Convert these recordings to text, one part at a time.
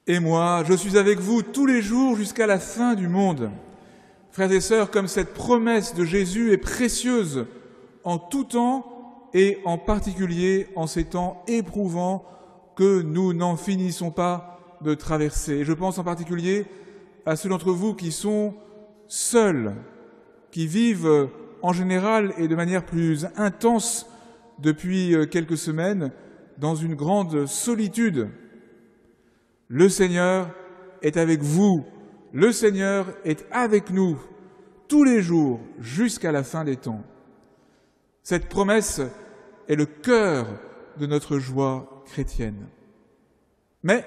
Et moi, je suis avec vous tous les jours jusqu'à la fin du monde. Frères et sœurs, comme cette promesse de Jésus est précieuse en tout temps et en particulier en ces temps éprouvants que nous n'en finissons pas de traverser. Et je pense en particulier à ceux d'entre vous qui sont seuls, qui vivent en général et de manière plus intense depuis quelques semaines dans une grande solitude. Le Seigneur est avec vous, le Seigneur est avec nous tous les jours jusqu'à la fin des temps. Cette promesse est le cœur de notre joie chrétienne. Mais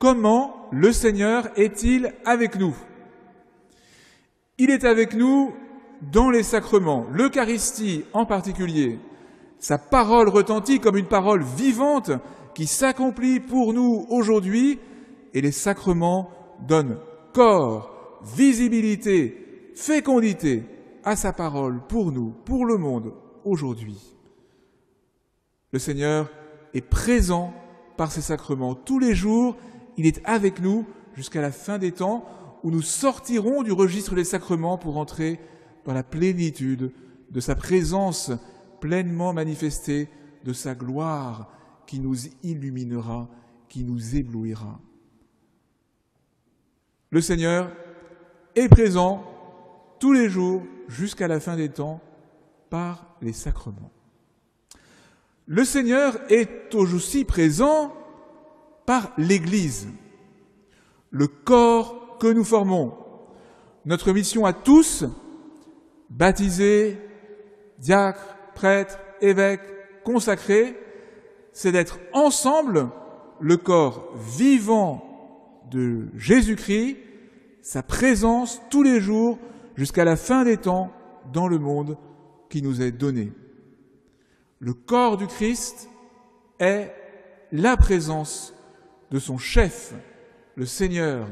comment le Seigneur est-il avec nous? Il est avec nous dans les sacrements, l'Eucharistie en particulier. Sa parole retentit comme une parole vivante qui s'accomplit pour nous aujourd'hui, et les sacrements donnent corps, visibilité, fécondité à sa parole pour nous, pour le monde aujourd'hui. Le Seigneur est présent par ces sacrements. Tous les jours, il est avec nous jusqu'à la fin des temps, où nous sortirons du registre des sacrements pour entrer dans la plénitude de sa présence pleinement manifestée, de sa gloire qui nous illuminera, qui nous éblouira. Le Seigneur est présent tous les jours jusqu'à la fin des temps par les sacrements. Le Seigneur est aussi présent par l'Église, le corps que nous formons. Notre mission à tous, baptisés, diacres, prêtres, évêques, consacrés, c'est d'être ensemble le corps vivant de Jésus-Christ, sa présence tous les jours jusqu'à la fin des temps dans le monde qui nous est donné. Le corps du Christ est la présence de son chef, le Seigneur,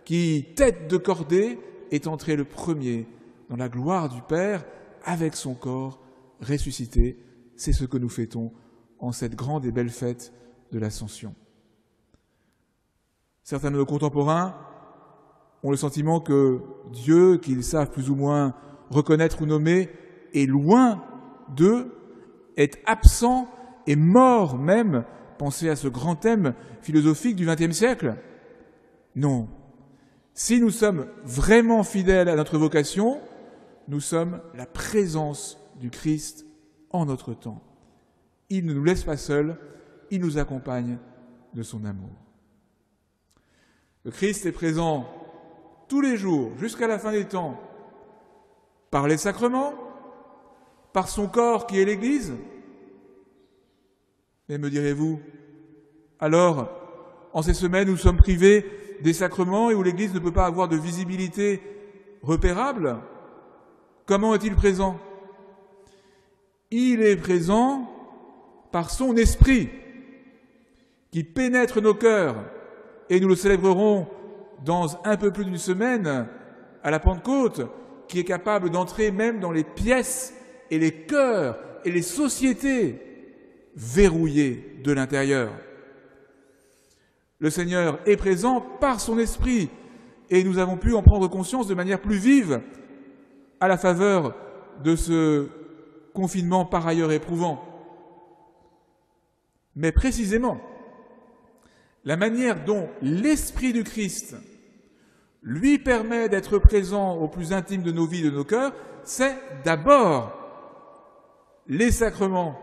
qui, tête de cordée, est entré le premier dans la gloire du Père avec son corps ressuscité. C'est ce que nous fêtons en cette grande et belle fête de l'Ascension. Certains de nos contemporains ont le sentiment que Dieu, qu'ils savent plus ou moins reconnaître ou nommer, est loin d'eux, est absent et mort même. Pensez à ce grand thème philosophique du XXe siècle. Non. Si nous sommes vraiment fidèles à notre vocation, nous sommes la présence du Christ en notre temps. Il ne nous laisse pas seuls, il nous accompagne de son amour. Le Christ est présent tous les jours, jusqu'à la fin des temps, par les sacrements, par son corps qui est l'Église. Et me direz-vous, alors, en ces semaines où nous sommes privés des sacrements et où l'Église ne peut pas avoir de visibilité repérable, comment est-il présent? Il est présent par son esprit qui pénètre nos cœurs, et nous le célébrerons dans un peu plus d'une semaine à la Pentecôte, qui est capable d'entrer même dans les pièces et les cœurs et les sociétés verrouillées de l'intérieur. Le Seigneur est présent par son esprit, et nous avons pu en prendre conscience de manière plus vive à la faveur de ce confinement par ailleurs éprouvant. Mais précisément, la manière dont l'Esprit du Christ lui permet d'être présent au plus intime de nos vies, de nos cœurs, c'est d'abord les sacrements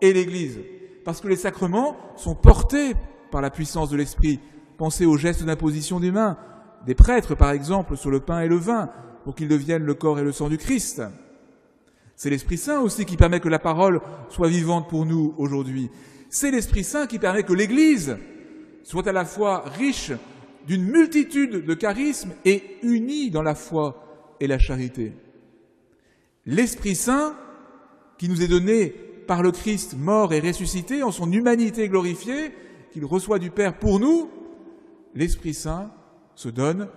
et l'Église. Parce que les sacrements sont portés par la puissance de l'Esprit. Pensez aux gestes d'imposition des mains, des prêtres par exemple, sur le pain et le vin, pour qu'ils deviennent le corps et le sang du Christ. C'est l'Esprit Saint aussi qui permet que la parole soit vivante pour nous aujourd'hui. C'est l'Esprit Saint qui permet que l'Église soit à la fois riche d'une multitude de charismes et unie dans la foi et la charité. L'Esprit Saint, qui nous est donné par le Christ mort et ressuscité, en son humanité glorifiée, qu'il reçoit du Père pour nous, l'Esprit Saint se donne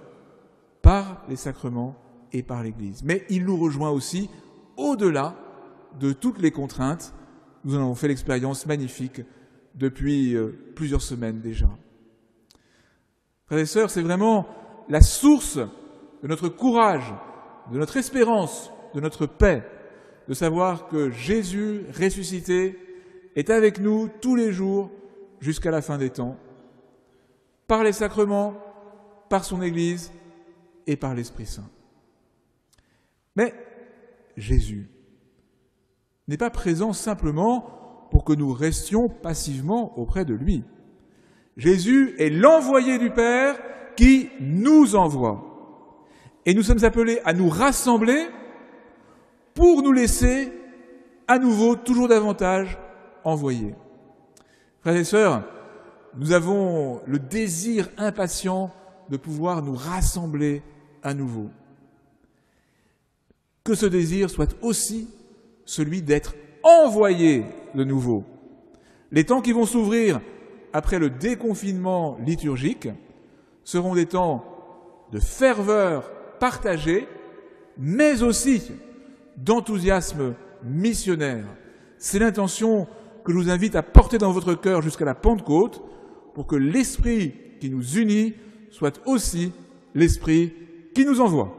par les sacrements et par l'Église. Mais il nous rejoint aussi au-delà de toutes les contraintes. Nous en avons fait l'expérience magnifique depuis plusieurs semaines déjà. Frères et sœurs, c'est vraiment la source de notre courage, de notre espérance, de notre paix, de savoir que Jésus ressuscité est avec nous tous les jours jusqu'à la fin des temps, par les sacrements, par son Église et par l'Esprit Saint. Mais Jésus n'est pas présent simplement pour que nous restions passivement auprès de lui. Jésus est l'envoyé du Père qui nous envoie. Et nous sommes appelés à nous rassembler pour nous laisser à nouveau toujours davantage envoyer. Frères et sœurs, nous avons le désir impatient de pouvoir nous rassembler à nouveau. Que ce désir soit aussi celui d'être envoyé de nouveau. Les temps qui vont s'ouvrir après le déconfinement liturgique seront des temps de ferveur partagée, mais aussi d'enthousiasme missionnaire. C'est l'intention que je vous invite à porter dans votre cœur jusqu'à la Pentecôte, pour que l'Esprit qui nous unit soit aussi l'Esprit qui nous envoie.